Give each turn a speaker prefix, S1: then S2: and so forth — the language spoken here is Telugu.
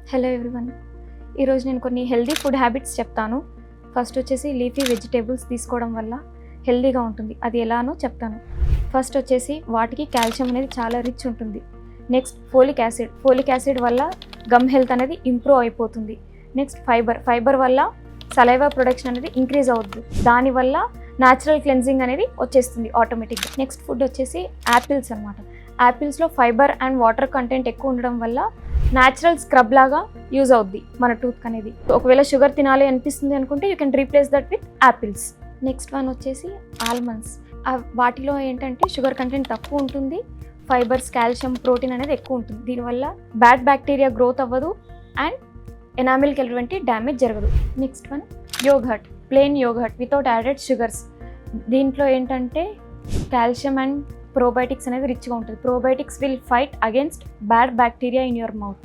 S1: హలో ఎవ్రీవన్, ఈరోజు నేను కొన్ని హెల్దీ ఫుడ్ హ్యాబిట్స్ చెప్తాను. ఫస్ట్ వచ్చేసి లీఫీ వెజిటేబుల్స్ తీసుకోవడం వల్ల హెల్దీగా ఉంటుంది. అది ఎలానో చెప్తాను. ఫస్ట్ వచ్చేసి వాటికి కాల్షియం అనేది చాలా రిచ్ ఉంటుంది. నెక్స్ట్ ఫోలిక్ యాసిడ్ వల్ల గమ్ హెల్త్ అనేది ఇంప్రూవ్ అయిపోతుంది. నెక్స్ట్ ఫైబర్ వల్ల సలైవా ప్రొడక్షన్ అనేది ఇంక్రీజ్ అవుతుంది. దానివల్ల న్యాచురల్ క్లెన్జింగ్ అనేది వచ్చేస్తుంది ఆటోమేటిక్గా. నెక్స్ట్ ఫుడ్ వచ్చేసి యాపిల్స్ అనమాట. యాపిల్స్లో ఫైబర్ అండ్ వాటర్ కంటెంట్ ఎక్కువ ఉండడం వల్ల న్యాచురల్ స్క్రబ్ లాగా యూజ్ అవుద్ది మన టూత్ అనేది. ఒకవేళ షుగర్ తినాలి అనిపిస్తుంది అనుకుంటే you can replace that with apples. Next one వచ్చేసి ఆల్మండ్స్. వాటిలో ఏంటంటే షుగర్ కంటెంట్ తక్కువ ఉంటుంది, ఫైబర్స్, కాల్షియం, ప్రోటీన్ అనేది ఎక్కువ ఉంటుంది. దీనివల్ల బ్యాడ్ బ్యాక్టీరియా గ్రోత్ అవ్వదు అండ్ ఎనామిల్కి ఎటువంటి డ్యామేజ్ జరగదు. Next one yoghurt. Plain yoghurt without added sugars. దీంట్లో ఏంటంటే కాల్షియం అండ్ ప్రోబయోటిక్స్ అనేది రిచ్గా ఉంటుంది. Probiotics will fight against bad bacteria in your mouth.